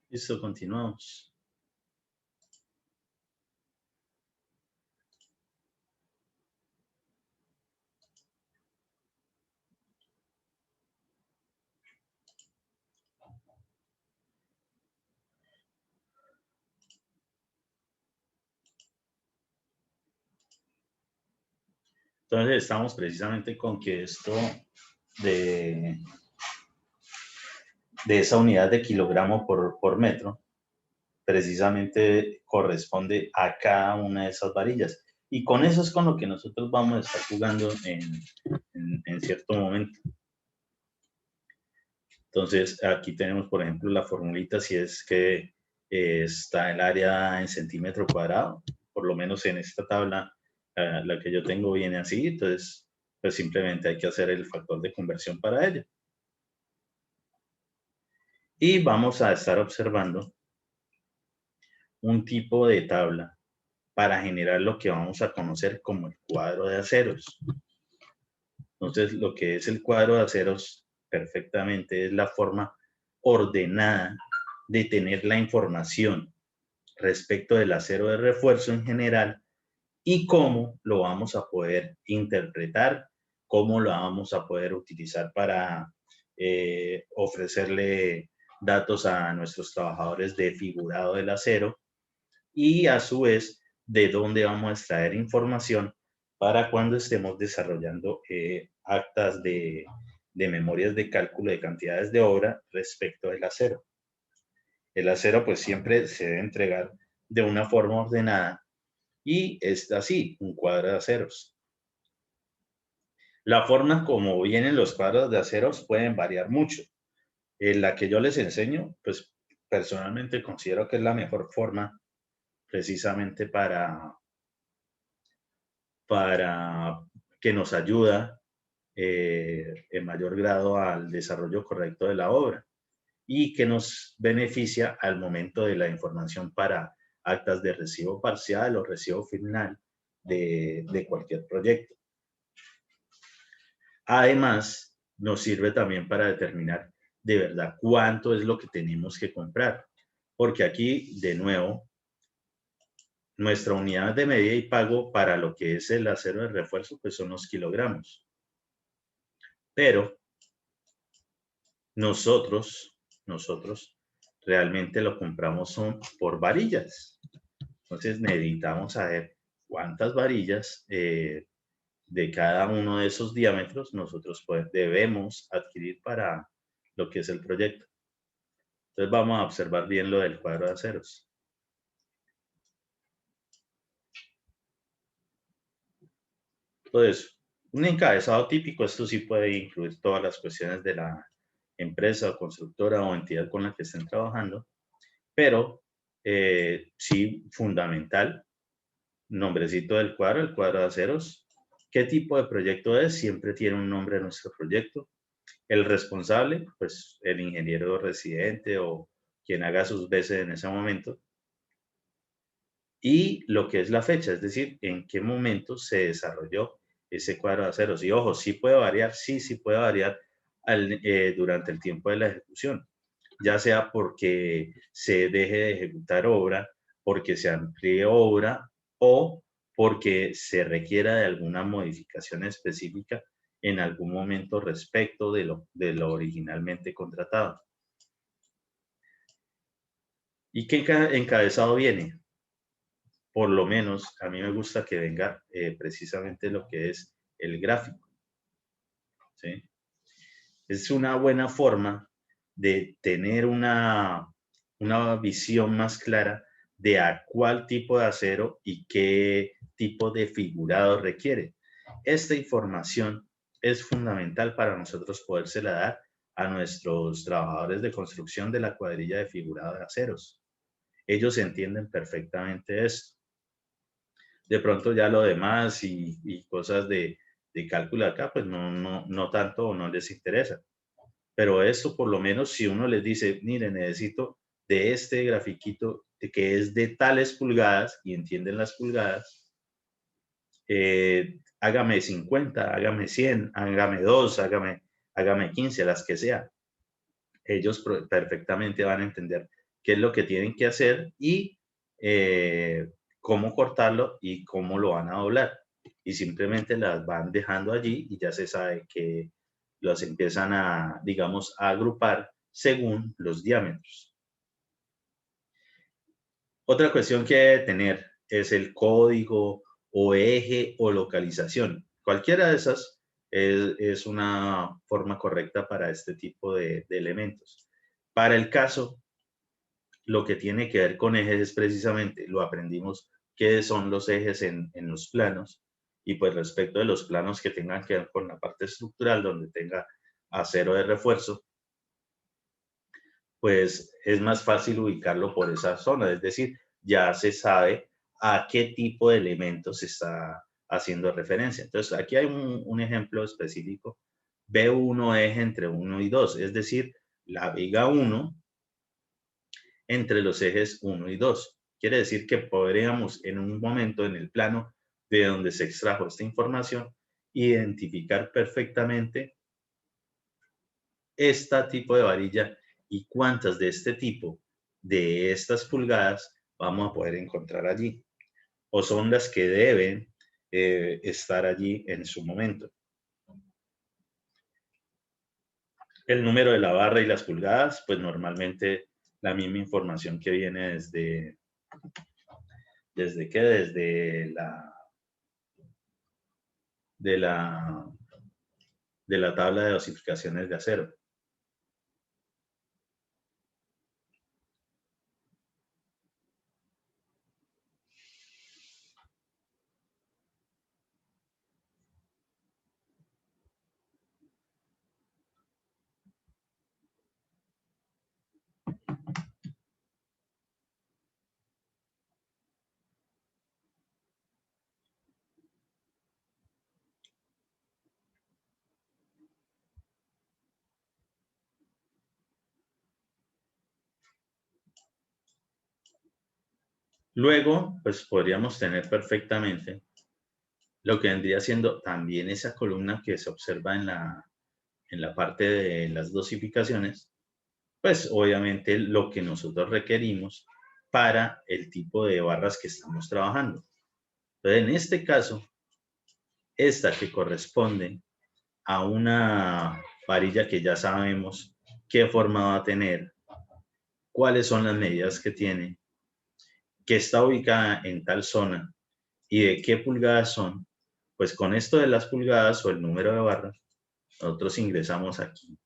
Listo, continuamos. Entonces estamos precisamente con que esto de esa unidad de kilogramo por metro precisamente corresponde a cada una de esas varillas. Y con eso es con lo que nosotros vamos a estar jugando en cierto momento. Entonces aquí tenemos, por ejemplo, la formulita si es que está el área en centímetro cuadrado, por lo menos en esta tabla, la que yo tengo viene así, entonces pues simplemente hay que hacer el factor de conversión para ello. Y vamos a estar observando un tipo de tabla para generar lo que vamos a conocer como el cuadro de aceros. Entonces, lo que es el cuadro de aceros perfectamente es la forma ordenada de tener la información respecto del acero de refuerzo en general y cómo lo vamos a poder interpretar, cómo lo vamos a poder utilizar para ofrecerle datos a nuestros trabajadores de figurado del acero y a su vez de dónde vamos a extraer información para cuando estemos desarrollando actas de memorias de cálculo de cantidades de obra respecto del acero. El acero pues siempre se debe entregar de una forma ordenada y es así, un cuadro de aceros. La forma como vienen los cuadros de aceros pueden variar mucho. La que yo les enseño, pues personalmente considero que es la mejor forma precisamente para que nos ayuda en mayor grado al desarrollo correcto de la obra y que nos beneficia al momento de la información para actas de recibo parcial o recibo final de cualquier proyecto. Además, nos sirve también para determinar de verdad cuánto es lo que tenemos que comprar, porque aquí, de nuevo, nuestra unidad de medida y pago para lo que es el acero de refuerzo, pues son los kilogramos. Pero nosotros realmente lo compramos son por varillas. Entonces necesitamos saber cuántas varillas de cada uno de esos diámetros nosotros pues, debemos adquirir para lo que es el proyecto. Entonces vamos a observar bien lo del cuadro de aceros. Entonces, un encabezado típico, esto sí puede incluir todas las cuestiones de la empresa o constructora o entidad con la que estén trabajando, pero sí fundamental, nombrecito del cuadro, el cuadro de aceros, qué tipo de proyecto es, siempre tiene un nombre nuestro proyecto, el responsable, pues el ingeniero residente o quien haga sus veces en ese momento, y lo que es la fecha, es decir, en qué momento se desarrolló ese cuadro de aceros. Y ojo, sí puede variar, sí puede variar durante el tiempo de la ejecución, ya sea porque se deje de ejecutar obra, porque se amplíe obra o porque se requiera de alguna modificación específica en algún momento respecto de lo originalmente contratado. ¿Y qué encabezado viene? Por lo menos a mí me gusta que venga precisamente lo que es el gráfico, ¿sí? Es una buena forma de tener una visión más clara de a cuál tipo de acero y qué tipo de figurado requiere. Esta información es fundamental para nosotros podérsela dar a nuestros trabajadores de construcción de la cuadrilla de figurado de aceros. Ellos entienden perfectamente esto. De pronto ya lo demás y cosas de cálculo acá, pues no tanto o no les interesa. Pero eso por lo menos si uno les dice, mire, necesito de este grafiquito que es de tales pulgadas y entienden las pulgadas, hágame 50, hágame 100, hágame 2, hágame 15, las que sea. Ellos perfectamente van a entender qué es lo que tienen que hacer y cómo cortarlo y cómo lo van a doblar. Y simplemente las van dejando allí y ya se sabe que los empiezan a, digamos, a agrupar según los diámetros. Otra cuestión que debe tener es el código o eje o localización. Cualquiera de esas es una forma correcta para este tipo de elementos. Para el caso, lo que tiene que ver con ejes es precisamente, lo aprendimos, qué son los ejes en los planos y pues respecto de los planos que tengan que ver con la parte estructural donde tenga acero de refuerzo, pues es más fácil ubicarlo por esa zona, es decir, ya se sabe a qué tipo de elementos se está haciendo referencia. Entonces, aquí hay un ejemplo específico. B1 eje entre 1 y 2, es decir, la viga 1 entre los ejes 1 y 2. Quiere decir que podríamos en un momento en el plano de donde se extrajo esta información, identificar perfectamente este tipo de varilla y cuántas de este tipo, de estas pulgadas, vamos a poder encontrar allí. O son las que deben estar allí en su momento. El número de la barra y las pulgadas, pues normalmente la misma información que viene ¿desde qué? Desde de la, de la tabla de dosificaciones de acero. Luego, pues podríamos tener perfectamente lo que vendría siendo también esa columna que se observa en la parte de las dosificaciones, pues obviamente lo que nosotros requerimos para el tipo de barras que estamos trabajando. Entonces, en este caso, esta que corresponde a una varilla que ya sabemos qué forma va a tener, cuáles son las medidas que tiene, que está ubicada en tal zona y de qué pulgadas son, pues con esto de las pulgadas o el número de barras, nosotros ingresamos aquí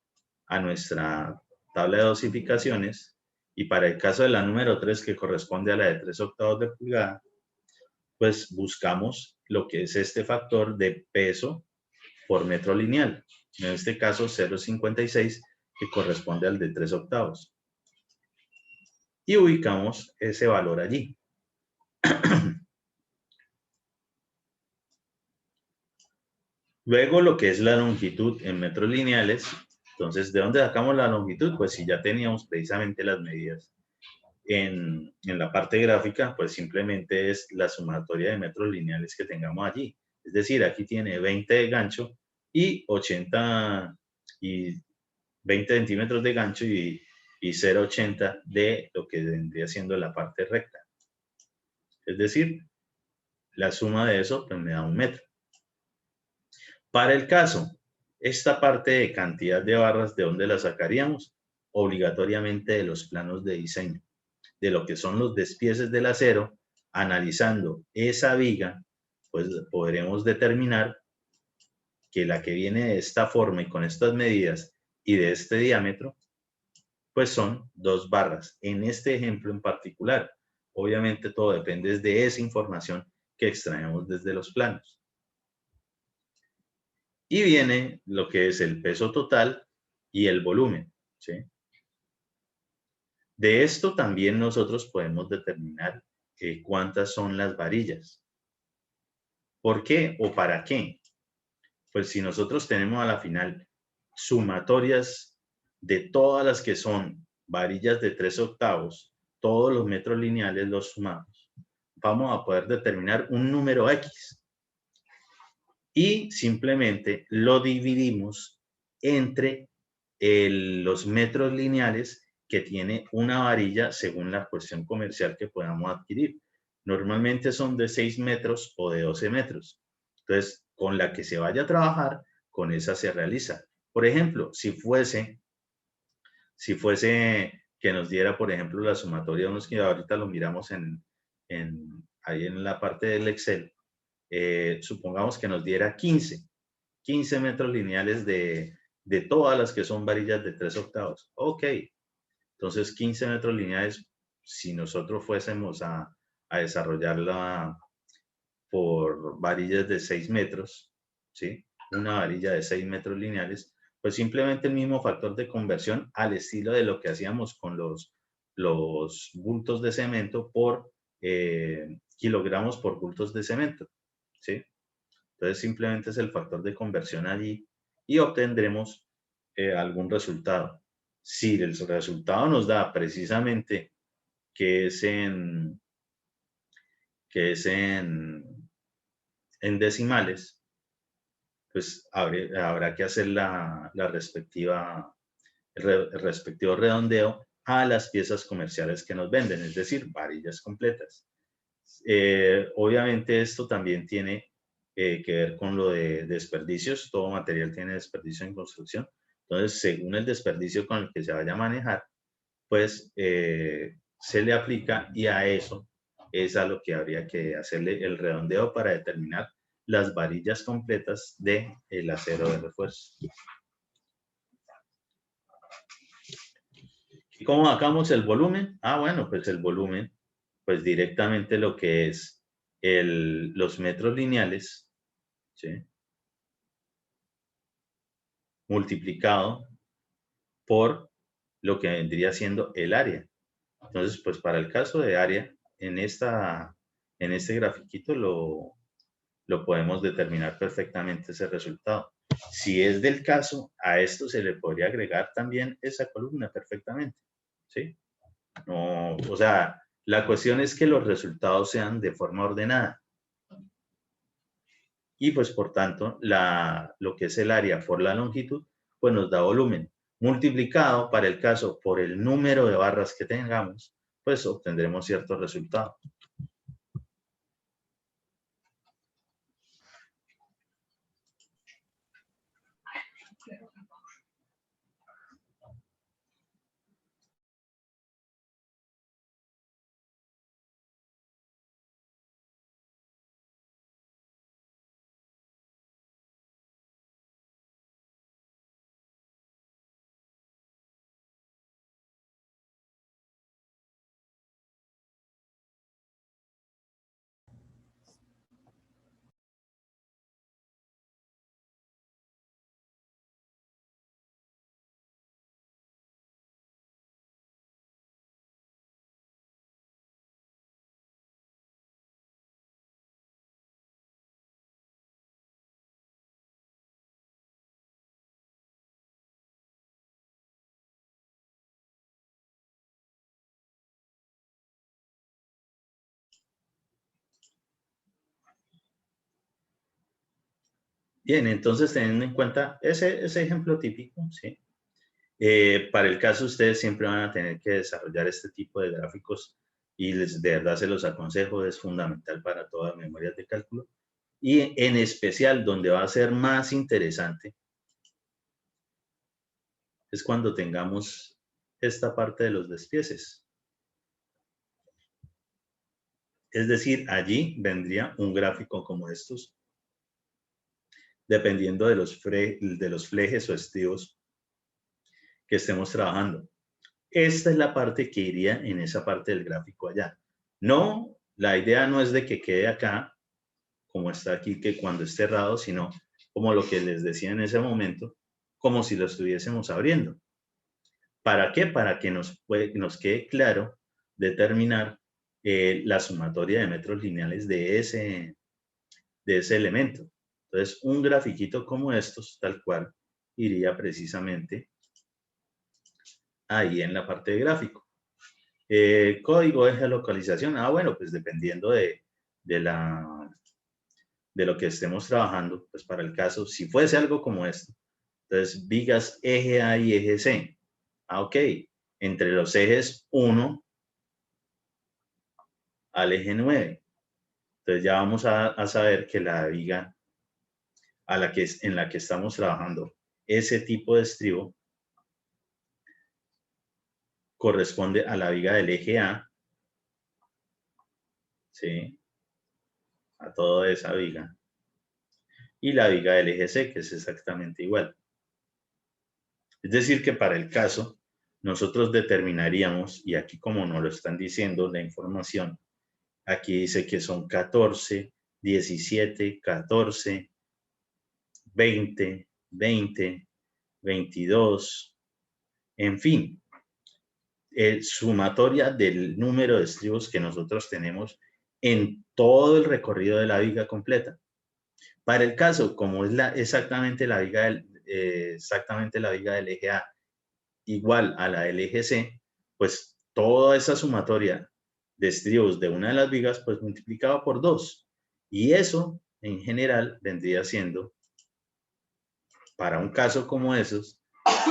a nuestra tabla de dosificaciones y para el caso de la número 3 que corresponde a la de 3/8 de pulgada, pues buscamos lo que es este factor de peso por metro lineal. En este caso 0,56 que corresponde al de 3/8. Y ubicamos ese valor allí. Luego lo que es la longitud en metros lineales. Entonces, ¿de dónde sacamos la longitud? Pues si ya teníamos precisamente las medidas en la parte gráfica, pues simplemente es la sumatoria de metros lineales que tengamos allí. Es decir, aquí tiene 20 de gancho y 80 y 20 centímetros de gancho y 0,80 de lo que vendría siendo la parte recta. Es decir, la suma de eso pues me da 1 metro. Para el caso, esta parte de cantidad de barras, ¿de dónde la sacaríamos? Obligatoriamente de los planos de diseño, de lo que son los despieces del acero. Analizando esa viga, pues podremos determinar que la que viene de esta forma y con estas medidas y de este diámetro, pues son 2 barras. En este ejemplo en particular, obviamente todo depende de esa información que extraemos desde los planos. Y viene lo que es el peso total y el volumen, ¿sí? De esto también nosotros podemos determinar cuántas son las varillas. ¿Por qué o para qué? Pues si nosotros tenemos a la final sumatorias de todas las que son varillas de 3/8, todos los metros lineales los sumamos, vamos a poder determinar un número X y simplemente lo dividimos entre los metros lineales que tiene una varilla según la cuestión comercial que podamos adquirir. Normalmente son de 6 metros o de 12 metros. Entonces, con la que se vaya a trabajar, con esa se realiza. Por ejemplo, si fuese que nos diera, por ejemplo, la sumatoria de unos que ahorita lo miramos ahí en la parte del Excel, supongamos que nos diera 15 metros lineales de todas las que son varillas de 3/8. Ok, entonces 15 metros lineales, si nosotros fuésemos a desarrollarla por varillas de 6 metros, ¿sí? Una varilla de 6 metros lineales, Pues simplemente el mismo factor de conversión al estilo de lo que hacíamos con los bultos de cemento por kilogramos por bultos de cemento, ¿sí? Entonces simplemente es el factor de conversión allí y obtendremos algún resultado. Si el resultado nos da precisamente que es en decimales, pues habrá que hacer el respectivo redondeo a las piezas comerciales que nos venden, es decir, varillas completas. Obviamente esto también tiene que ver con lo de desperdicios. Todo material tiene desperdicio en construcción. Entonces, según el desperdicio con el que se vaya a manejar, pues se le aplica y a eso es a lo que habría que hacerle el redondeo para determinar las varillas completas del acero de refuerzo. ¿Y cómo sacamos el volumen? Bueno, pues el volumen, pues directamente lo que es los metros lineales, ¿sí? Multiplicado por lo que vendría siendo el área. Entonces, pues para el caso de área, en este grafiquito lo podemos determinar perfectamente ese resultado. Si es del caso, a esto se le podría agregar también esa columna perfectamente, ¿sí? No, o sea, la cuestión es que los resultados sean de forma ordenada. Y pues por tanto, lo que es el área por la longitud, pues nos da volumen. Multiplicado para el caso por el número de barras que tengamos, pues obtendremos cierto resultado. Bien, entonces teniendo en cuenta ese ejemplo típico, ¿sí? Para el caso ustedes siempre van a tener que desarrollar este tipo de gráficos y de verdad se los aconsejo, es fundamental para todas las memorias de cálculo. Y en especial donde va a ser más interesante es cuando tengamos esta parte de los despieces. Es decir, allí vendría un gráfico como estos, dependiendo de los flejes o estribos que estemos trabajando. Esta es la parte que iría en esa parte del gráfico allá. No, la idea no es de que quede acá, como está aquí, que cuando esté cerrado, sino como lo que les decía en ese momento, como si lo estuviésemos abriendo. ¿Para qué? Para que nos quede claro determinar la sumatoria de metros lineales de ese elemento. Entonces, un grafiquito como estos, tal cual, iría precisamente ahí en la parte de gráfico. Código de geolocalización. Bueno, pues dependiendo de lo que estemos trabajando, pues para el caso, si fuese algo como esto, entonces vigas eje A y eje C. Ok, entre los ejes 1 al eje 9. Entonces ya vamos a saber que la viga en la que estamos trabajando, ese tipo de estribo, corresponde a la viga del eje A, ¿sí? A toda esa viga. Y la viga del eje C, que es exactamente igual. Es decir, que para el caso, nosotros determinaríamos, y aquí como nos lo están diciendo la información, aquí dice que son 14, 17, 14, 20, 20, 22, en fin, sumatoria del número de estribos que nosotros tenemos en todo el recorrido de la viga completa. Para el caso, como es exactamente la viga del eje A igual a la del eje C, pues toda esa sumatoria de estribos de una de las vigas, pues multiplicado por 2. Y eso, en general, vendría siendo, para un caso como esos,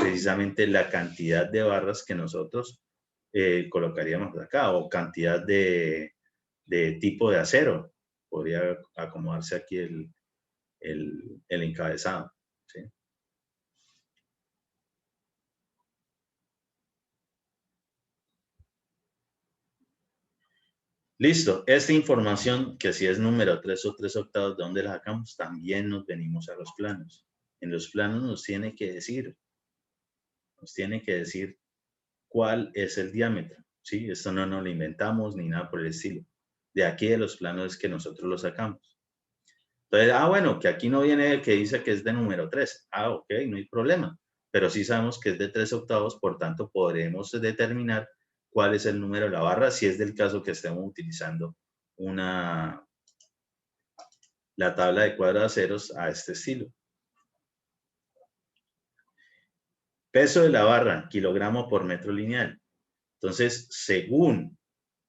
precisamente la cantidad de barras que nosotros colocaríamos acá, o cantidad de tipo de acero. Podría acomodarse aquí el encabezado, ¿sí? Listo, esta información, que si es número 3 o 3 octavos, ¿de dónde la sacamos? También nos venimos a los planos. En los planos nos tiene que decir cuál es el diámetro, ¿sí? Esto no nos lo inventamos ni nada por el estilo. De aquí de los planos es que nosotros lo sacamos. Entonces, bueno, que aquí no viene el que dice que es de número 3. Ok, no hay problema. Pero sí sabemos que es de 3 octavos, por tanto, podremos determinar cuál es el número de la barra si es del caso que estemos utilizando la tabla de cuadro de aceros a este estilo. Peso de la barra, kilogramo por metro lineal. Entonces, según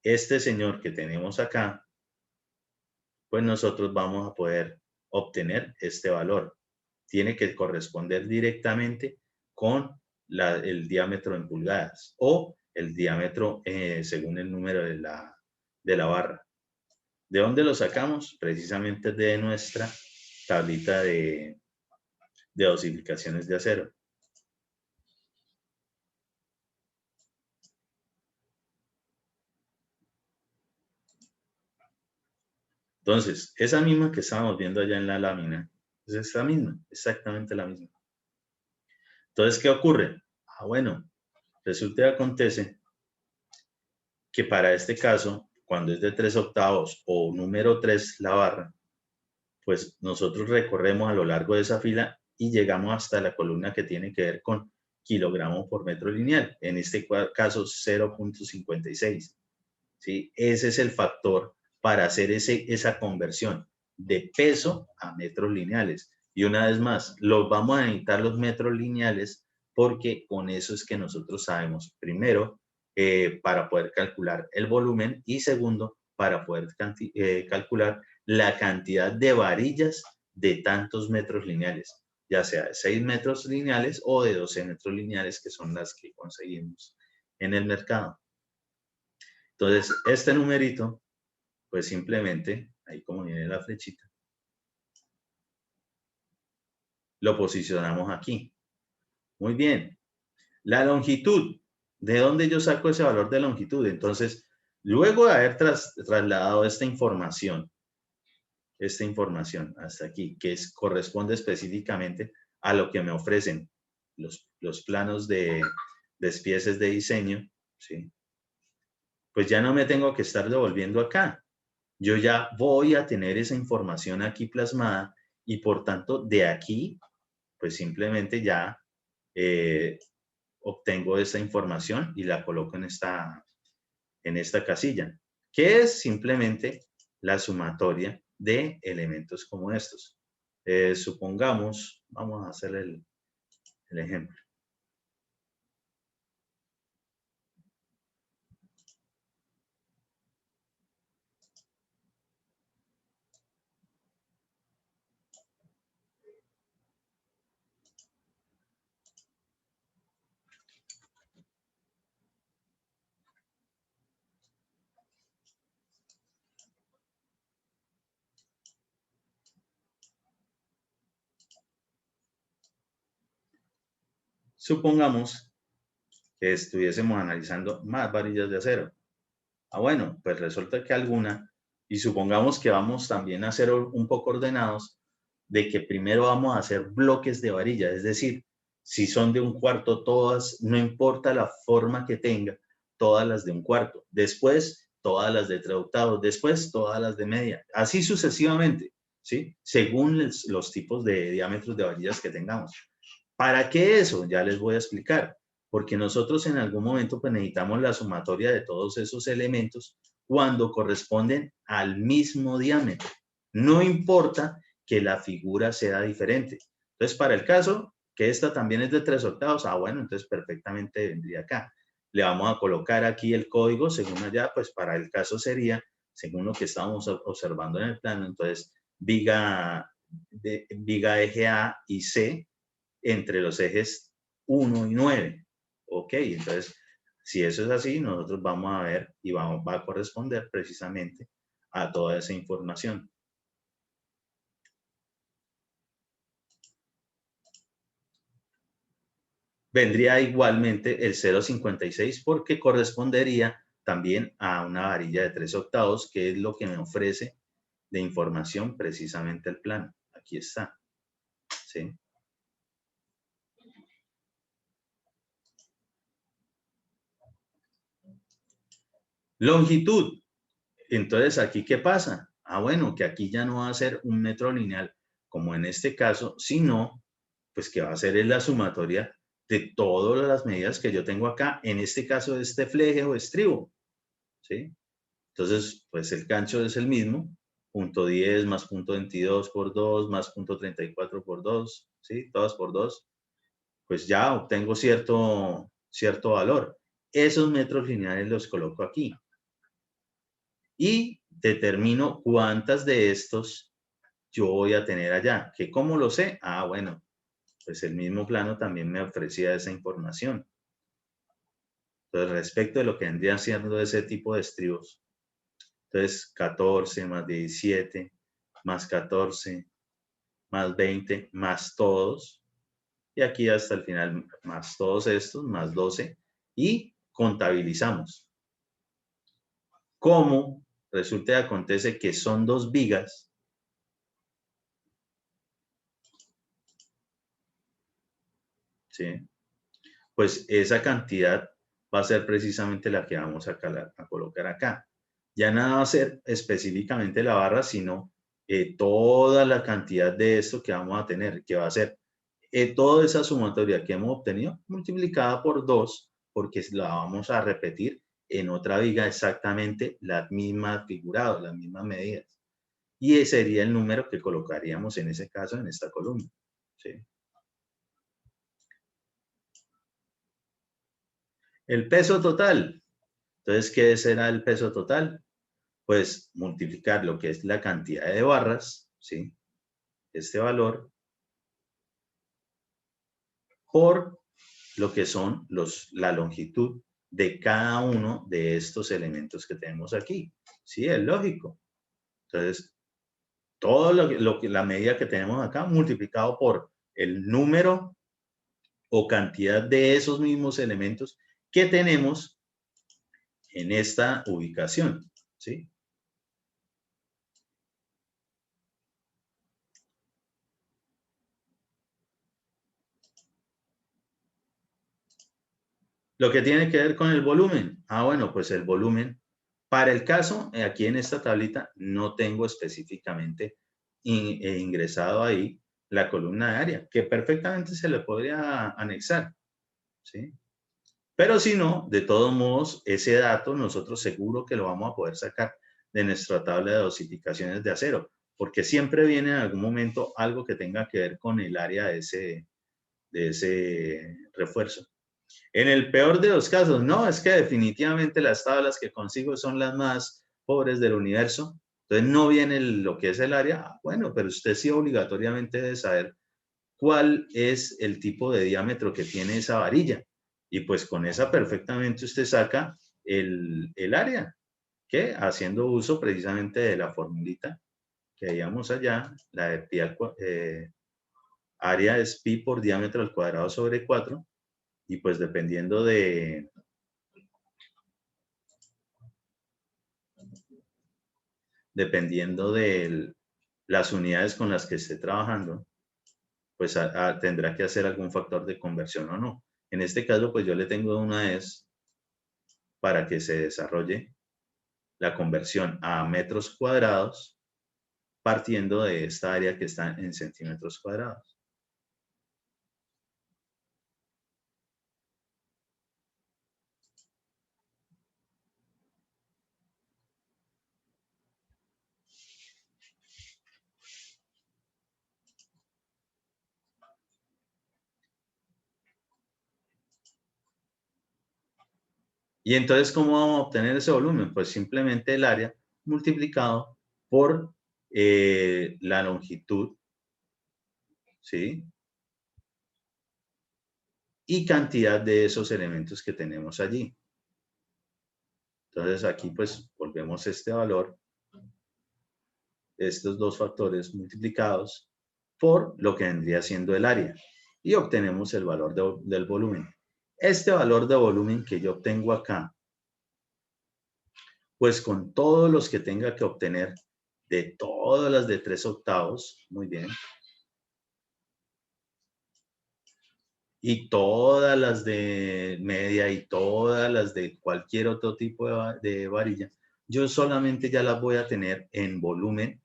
este señor que tenemos acá, pues nosotros vamos a poder obtener este valor. Tiene que corresponder directamente con el diámetro en pulgadas o el diámetro según el número de la barra. ¿De dónde lo sacamos? Precisamente de nuestra tablita de dosificaciones de acero. Entonces, esa misma que estábamos viendo allá en la lámina, es esta misma, exactamente la misma. Entonces, ¿qué ocurre? Bueno, resulta y acontece que para este caso, cuando es de 3 octavos o número 3 la barra, pues nosotros recorremos a lo largo de esa fila y llegamos hasta la columna que tiene que ver con kilogramos por metro lineal, en este caso 0.56. ¿Sí? Ese es el factor para hacer esa conversión de peso a metros lineales. Y una vez más, los vamos a necesitar los metros lineales porque con eso es que nosotros sabemos, primero, para poder calcular el volumen y segundo, para poder calcular la cantidad de varillas de tantos metros lineales, ya sea de 6 metros lineales o de 12 metros lineales, que son las que conseguimos en el mercado. Entonces, este numerito, pues simplemente, ahí como viene la flechita, lo posicionamos aquí. Muy bien. La longitud, ¿de dónde yo saco ese valor de longitud? Entonces, luego de haber trasladado esta información hasta aquí, que corresponde específicamente a lo que me ofrecen los planos de despieces de diseño, ¿sí? Pues ya no me tengo que estar devolviendo acá. Yo ya voy a tener esa información aquí plasmada y por tanto de aquí, pues simplemente ya obtengo esa información y la coloco en esta casilla, que es simplemente la sumatoria de elementos como estos. Supongamos, vamos a hacer el ejemplo. Supongamos que estuviésemos analizando más varillas de acero. Bueno, pues resulta que alguna, y supongamos que vamos también a ser un poco ordenados, de que primero vamos a hacer bloques de varilla, es decir, si son de un cuarto todas, no importa la forma que tenga, todas las de un cuarto, después todas las de 3 octavos, después todas las de media, así sucesivamente, ¿sí? Según los tipos de diámetros de varillas que tengamos. ¿Para qué eso? Ya les voy a explicar. Porque nosotros en algún momento pues, necesitamos la sumatoria de todos esos elementos cuando corresponden al mismo diámetro. No importa que la figura sea diferente. Entonces, para el caso que esta también es de 3/8, bueno, entonces perfectamente vendría acá. Le vamos a colocar aquí el código según allá, pues para el caso sería, según lo que estábamos observando en el plano, entonces viga eje A y C entre los ejes 1 y 9. Ok, entonces, si eso es así, nosotros vamos a ver y va a corresponder precisamente a toda esa información. Vendría igualmente el 0,56 porque correspondería también a una varilla de 3/8, que es lo que me ofrece de información precisamente el plano. Aquí está. ¿Sí? Longitud. Entonces, ¿aquí qué pasa? Bueno, que aquí ya no va a ser un metro lineal, como en este caso, sino, pues que va a ser la sumatoria de todas las medidas que yo tengo acá, en este caso, este fleje o estribo, ¿sí? Entonces, pues el gancho es el mismo, punto 10 más punto 22 por 2 más punto 34 por 2, ¿sí? Todas por 2, pues ya obtengo cierto valor. Esos metros lineales los coloco aquí. Y determino cuántas de estos yo voy a tener allá. ¿Que cómo lo sé? Bueno, pues el mismo plano también me ofrecía esa información. Entonces, respecto de lo que vendría siendo ese tipo de estribos. Entonces, 14 más 17 más 14 más 20 más todos. Y aquí hasta el final más todos estos, más 12. Y contabilizamos. ¿Cómo resulta y acontece que son 2 vigas? ¿Sí? Pues esa cantidad va a ser precisamente la que vamos a colocar acá. Ya nada va a ser específicamente la barra, sino toda la cantidad de esto que vamos a tener, que va a ser toda esa sumatoria que hemos obtenido multiplicada por 2, porque la vamos a repetir en otra viga exactamente las mismas figurados, las mismas medidas. Y ese sería el número que colocaríamos en ese caso en esta columna. ¿Sí? El peso total. Entonces, ¿qué será el peso total? Pues multiplicar lo que es la cantidad de barras, ¿sí? Este valor, por lo que son la longitud de cada uno de estos elementos que tenemos aquí. Sí, es lógico. Entonces, todo la medida que tenemos acá multiplicado por el número o cantidad de esos mismos elementos que tenemos en esta ubicación, ¿sí? Lo que tiene que ver con el volumen. Bueno, pues el volumen, para el caso, aquí en esta tablita no tengo específicamente ingresado ahí la columna de área, que perfectamente se le podría anexar, ¿sí? Pero si no, de todos modos, ese dato nosotros seguro que lo vamos a poder sacar de nuestra tabla de dosificaciones de acero, porque siempre viene en algún momento algo que tenga que ver con el área de ese refuerzo. En el peor de los casos, no, es que definitivamente las tablas que consigo son las más pobres del universo. Entonces no viene lo que es el área. Bueno, pero usted sí obligatoriamente debe saber cuál es el tipo de diámetro que tiene esa varilla. Y pues con esa perfectamente usted saca el área, que haciendo uso precisamente de la formulita que veíamos allá, la de área es pi por diámetro al cuadrado sobre 4. Y pues dependiendo de las unidades con las que esté trabajando, pues tendrá que hacer algún factor de conversión o no. En este caso, pues yo le tengo una vez para que se desarrolle la conversión a metros cuadrados partiendo de esta área que está en centímetros cuadrados. Y entonces, ¿cómo vamos a obtener ese volumen? Pues simplemente el área multiplicado por la longitud, ¿sí? Y cantidad de esos elementos que tenemos allí. Entonces aquí pues volvemos este valor, estos dos factores multiplicados por lo que vendría siendo el área y obtenemos el valor del volumen. Este valor de volumen que yo obtengo acá, pues con todos los que tenga que obtener de todas las de 3/8, muy bien, y todas las de media y todas las de cualquier otro tipo de varilla, yo solamente ya las voy a tener en volumen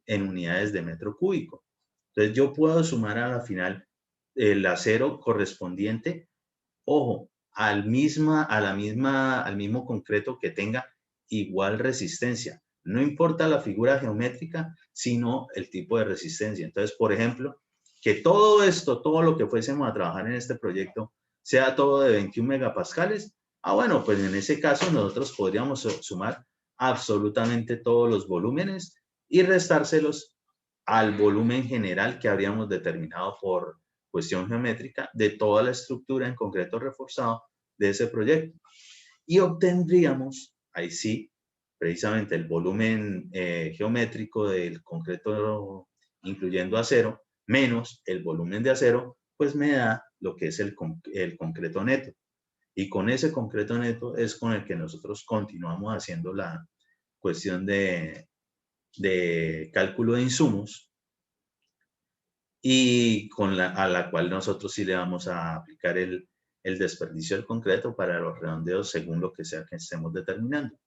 en unidades de metro cúbico. Entonces yo puedo sumar a la final el acero correspondiente, ojo, al mismo concreto que tenga igual resistencia. No importa la figura geométrica, sino el tipo de resistencia. Entonces, por ejemplo, que todo esto, todo lo que fuésemos a trabajar en este proyecto, sea todo de 21 megapascales, bueno, pues en ese caso nosotros podríamos sumar absolutamente todos los volúmenes y restárselos al volumen general que habríamos determinado por cuestión geométrica de toda la estructura en concreto reforzado de ese proyecto. Y obtendríamos, ahí sí, precisamente el volumen geométrico del concreto incluyendo acero, menos el volumen de acero, pues me da lo que es el concreto neto. Y con ese concreto neto es con el que nosotros continuamos haciendo la cuestión de cálculo de insumos y a la cual nosotros sí le vamos a aplicar el desperdicio del concreto para los redondeos según lo que sea que estemos determinando.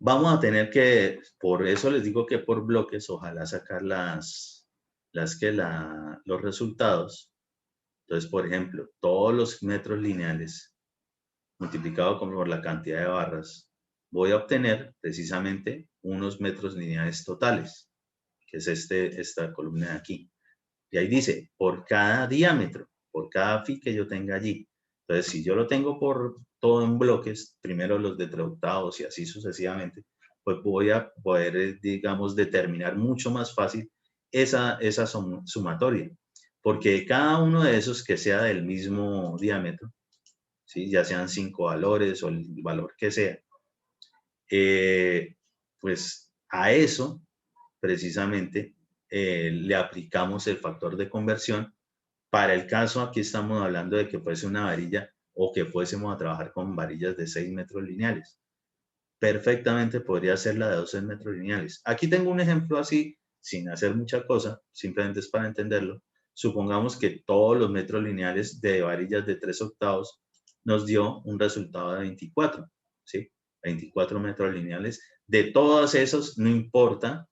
Vamos a tener que, por eso les digo que por bloques, ojalá sacar los resultados. Entonces, por ejemplo, todos los metros lineales multiplicado por la cantidad de barras, voy a obtener precisamente unos metros lineales totales, que es esta columna de aquí. Y ahí dice, por cada diámetro, por cada phi que yo tenga allí. Entonces, si yo lo tengo por todo en bloques, primero los de 3/8 y así sucesivamente, pues voy a poder, digamos, determinar mucho más fácil esa sumatoria. Porque cada uno de esos que sea del mismo diámetro, ¿sí? Ya sean 5 valores o el valor que sea, pues a eso precisamente le aplicamos el factor de conversión. Para el caso, aquí estamos hablando de que fuese una varilla o que fuésemos a trabajar con varillas de 6 metros lineales. Perfectamente podría ser la de 12 metros lineales. Aquí tengo un ejemplo así, sin hacer mucha cosa, simplemente es para entenderlo. Supongamos que todos los metros lineales de varillas de 3/8 nos dio un resultado de 24, ¿sí? 24 metros lineales. De todos esos, no importa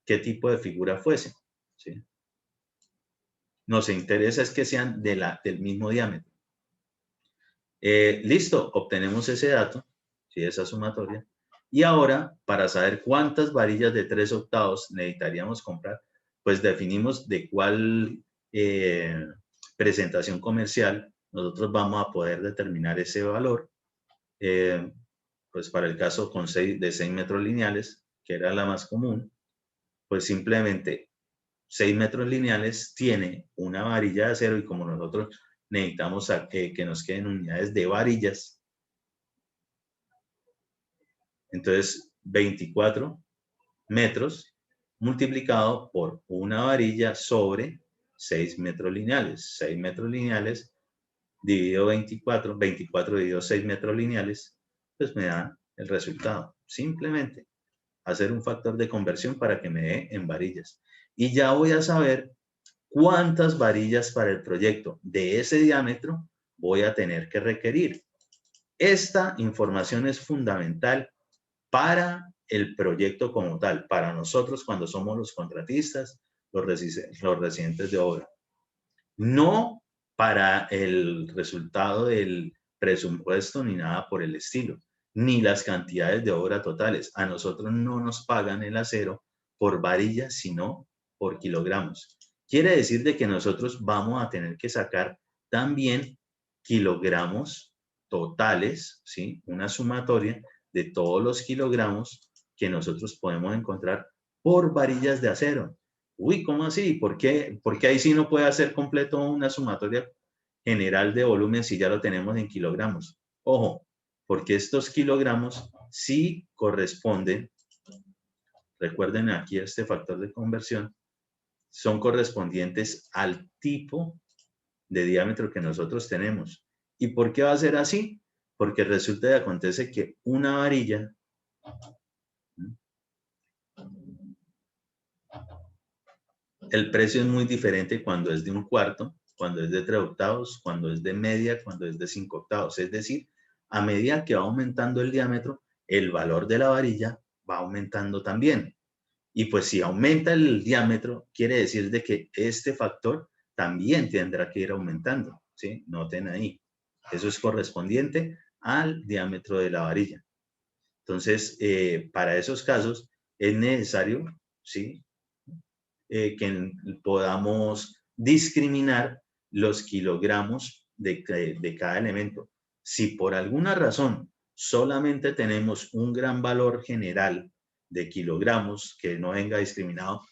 qué tipo de figura fuese, ¿sí? Nos interesa es que sean del mismo diámetro. Listo, obtenemos ese dato, ¿sí? Esa sumatoria. Y ahora, para saber cuántas varillas de 3/8 necesitaríamos comprar, pues definimos de cuál presentación comercial nosotros vamos a poder determinar ese valor. Pues para el caso de 6 metros lineales, que era la más común, pues simplemente 6 metros lineales tiene una varilla de acero y como nosotros necesitamos que nos queden unidades de varillas, entonces 24 metros multiplicado por una varilla sobre 6 metros lineales. 6 metros lineales dividido 24, 24 dividido 6 metros lineales, pues me da el resultado. Simplemente hacer un factor de conversión para que me dé en varillas. Y ya voy a saber cuántas varillas para el proyecto de ese diámetro voy a tener que requerir. Esta información es fundamental para el proyecto como tal, para nosotros cuando somos los contratistas, los residentes de obra. No para el resultado del presupuesto ni nada por el estilo, ni las cantidades de obra totales. A nosotros no nos pagan el acero por varillas, sino por kilogramos. Quiere decir de que nosotros vamos a tener que sacar también kilogramos totales, ¿sí? Una sumatoria de todos los kilogramos que nosotros podemos encontrar por varillas de acero. Uy, ¿cómo así? ¿Por qué ahí sí no puede hacer completo una sumatoria general de volumen si ya lo tenemos en kilogramos? Ojo, porque estos kilogramos sí corresponden, recuerden aquí este factor de conversión, son correspondientes al tipo de diámetro que nosotros tenemos. ¿Y por qué va a ser así? Porque resulta y acontece que una varilla el precio es muy diferente cuando es de 1/4, cuando es de 3/8, cuando es de media, cuando es de 5/8. Es decir, a medida que va aumentando el diámetro, el valor de la varilla va aumentando también. Y pues si aumenta el diámetro, quiere decir de que este factor también tendrá que ir aumentando, ¿sí? Noten ahí. Eso es correspondiente al diámetro de la varilla. Entonces, para esos casos es necesario, ¿sí? Que podamos discriminar los kilogramos de cada elemento. Si por alguna razón solamente tenemos un gran valor general de kilogramos que no venga discriminado,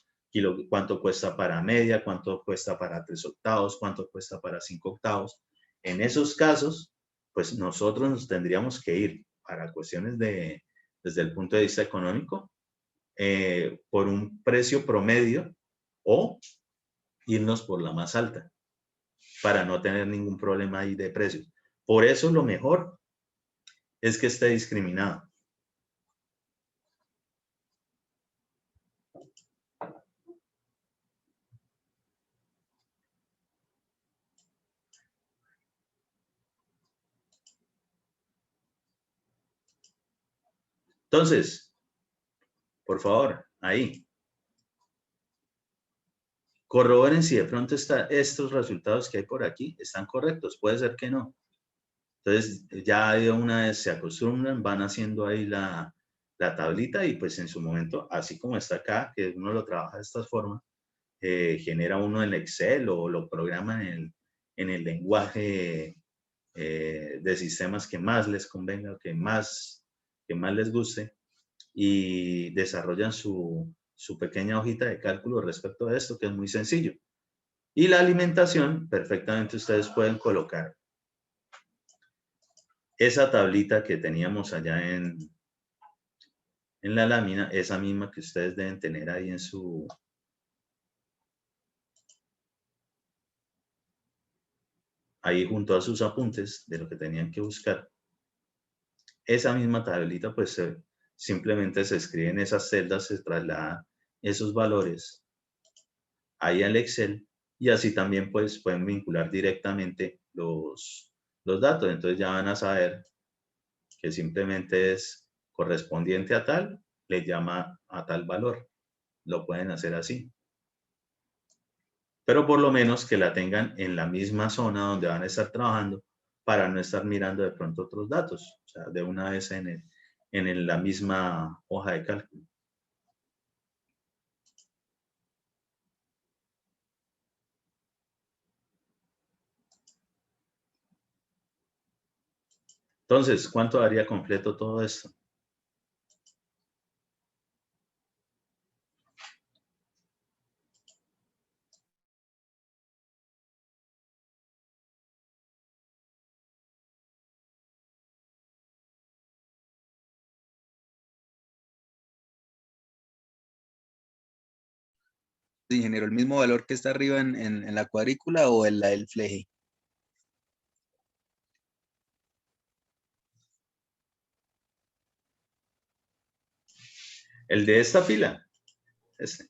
cuánto cuesta para media, cuánto cuesta para 3/8, cuánto cuesta para 5/8, en esos casos, pues nosotros nos tendríamos que ir para cuestiones desde el punto de vista económico, por un precio promedio o irnos por la más alta para no tener ningún problema ahí de precios. Por eso lo mejor es que esté discriminado. Entonces, por favor, ahí, corroboren si de pronto estos resultados que hay por aquí están correctos. Puede ser que no. Entonces, ya de una vez se acostumbran, van haciendo ahí la tablita y pues en su momento, así como está acá, que uno lo trabaja de esta forma, genera uno en Excel o lo programa en el lenguaje de sistemas que más les convenga, que más les guste, y desarrollan su pequeña hojita de cálculo respecto a esto, que es muy sencillo. Y la alimentación, perfectamente ustedes pueden colocar esa tablita que teníamos allá en la lámina, esa misma que ustedes deben tener ahí ahí junto a sus apuntes de lo que tenían que buscar. Esa misma tablita, pues simplemente se escriben esas celdas, se trasladan esos valores ahí al Excel y así también pues pueden vincular directamente los datos. Entonces ya van a saber que simplemente es correspondiente a tal, le llama a tal valor. Lo pueden hacer así. Pero por lo menos que la tengan en la misma zona donde van a estar trabajando para no estar mirando de pronto otros datos. O sea, de una vez en la misma hoja de cálculo. Entonces, ¿cuánto daría completo todo esto? Ingeniero, ¿el mismo valor que está arriba en la cuadrícula o en la del fleje? El de esta fila. Este.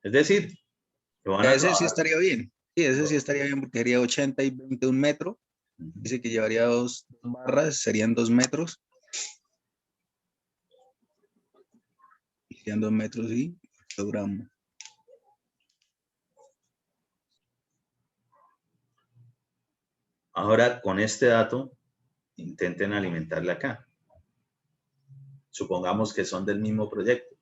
Es decir, lo van a Ese sí trabajar. estaría bien. Sí, ese sí estaría bien porque sería 80 y 20, 1 metro. Dice que llevaría dos barras, serían 2 metros. Serían 2 metros y kilogramos. Ahora, con este dato, intenten alimentarle acá. Supongamos que son del mismo proyecto.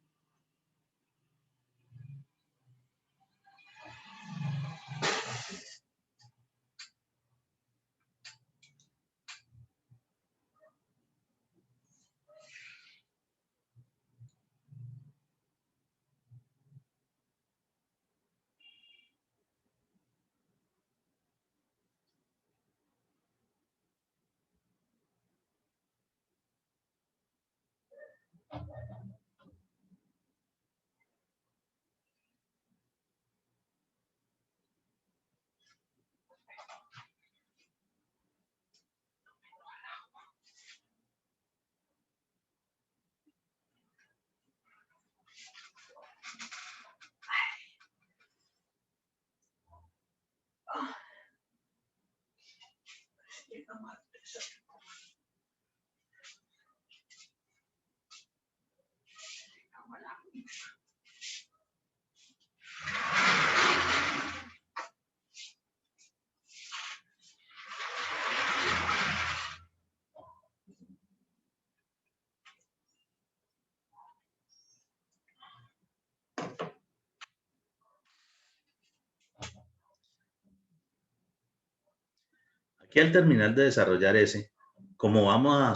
Aquí al terminar de desarrollar ese, como vamos a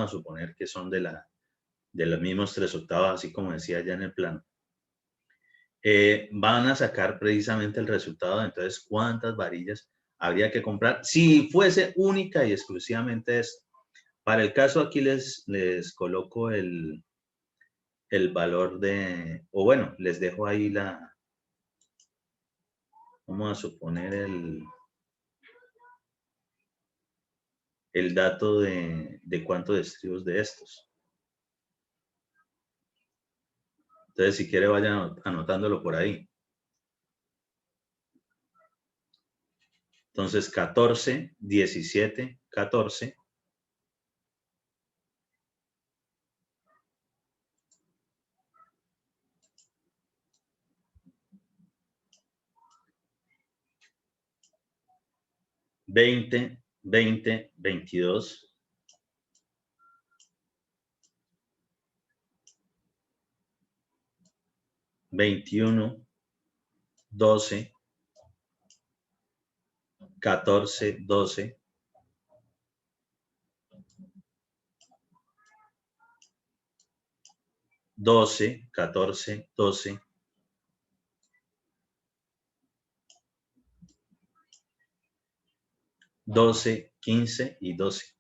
suponer que son de los mismos 3/8, así como decía ya en el plano, van a sacar precisamente el resultado de entonces cuántas varillas habría que comprar si fuese única y exclusivamente esto. Para el caso aquí les coloco el valor de, o bueno, les dejo ahí vamos a suponer el dato de cuántos estribos de estos. Entonces, si quiere, vayan anotándolo por ahí. Entonces, 14, 17, 14. 20, 20, 22. 21, 12, 14, 12, 12, 14, 12, 12, 15 y 12.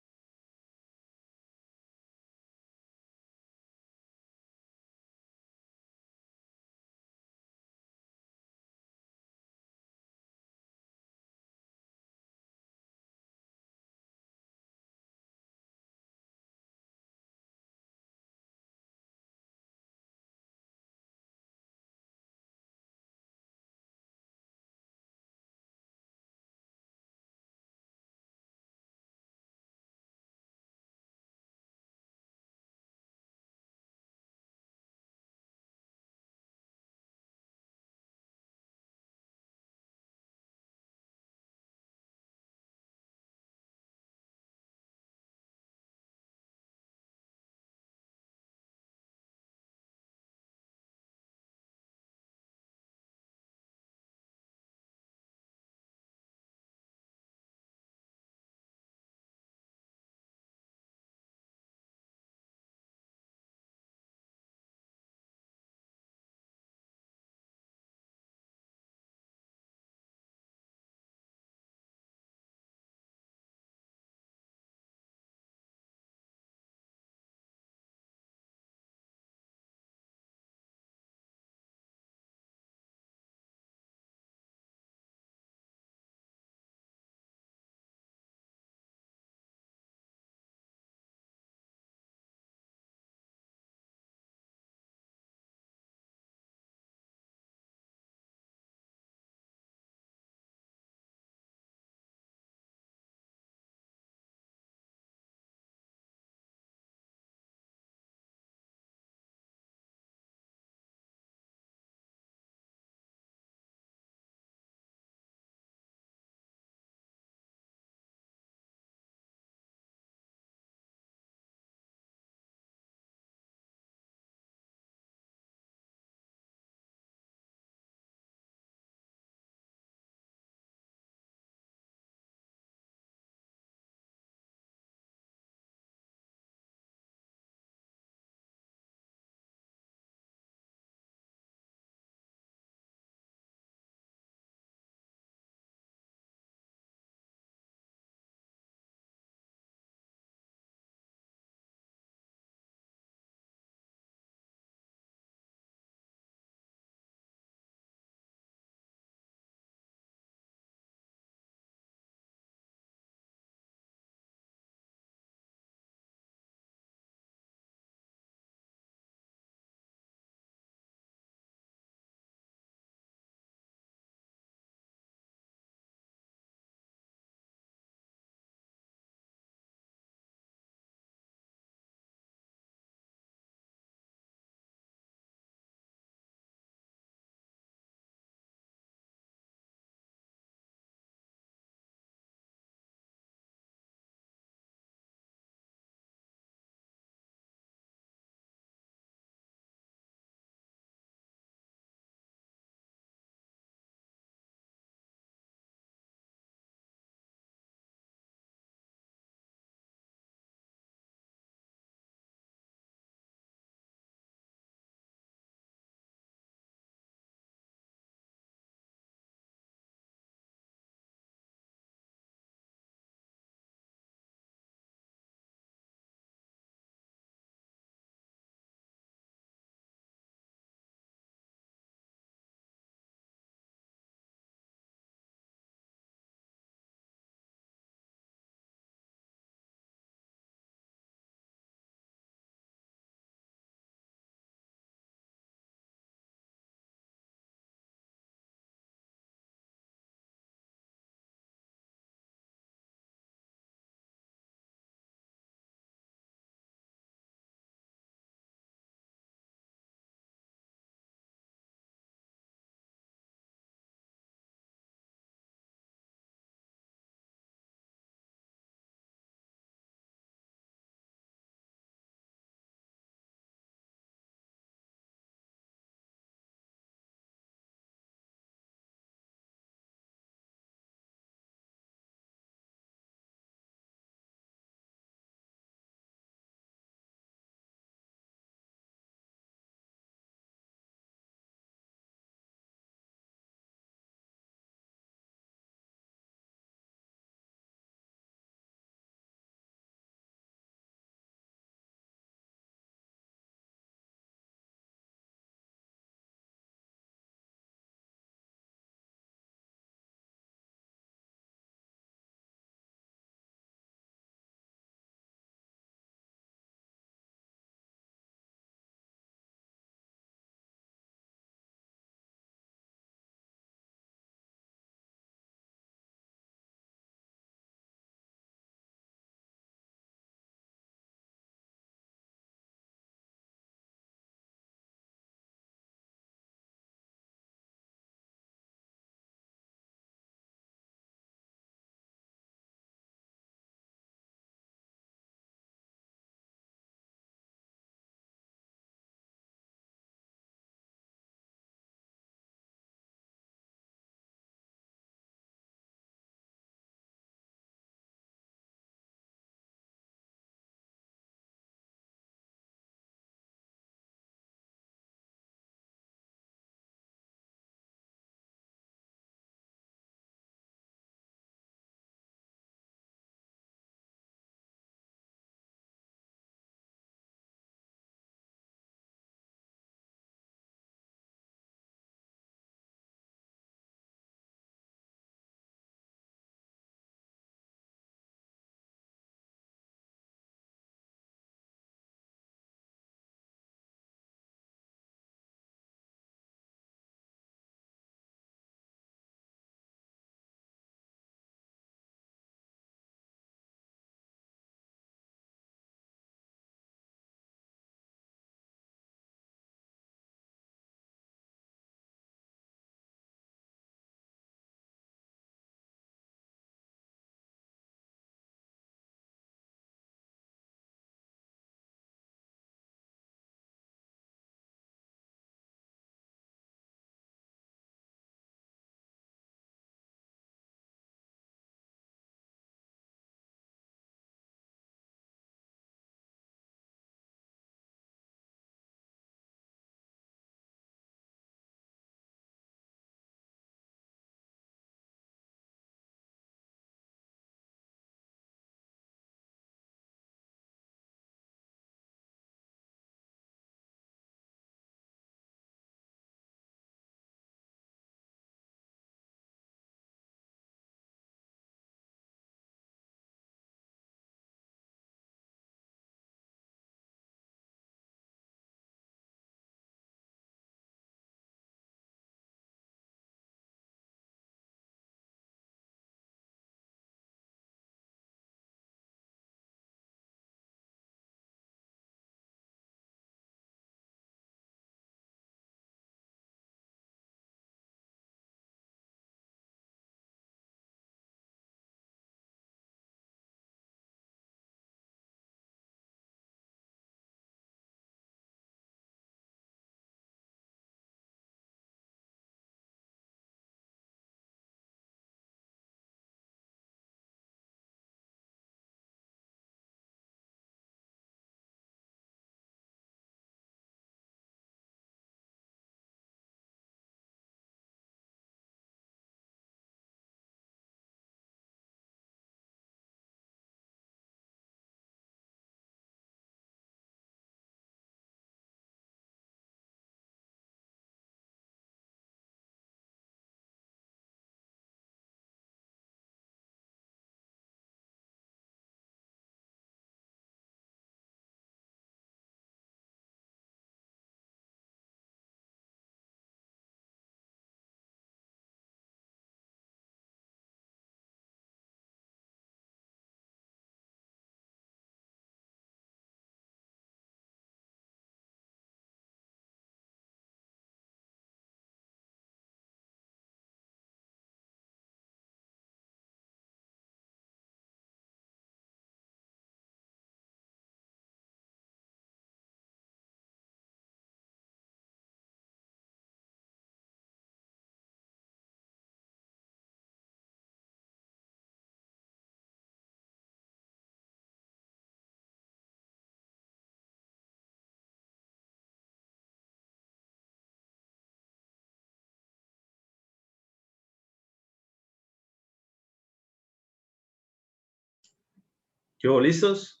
¿Qué hubo, listos?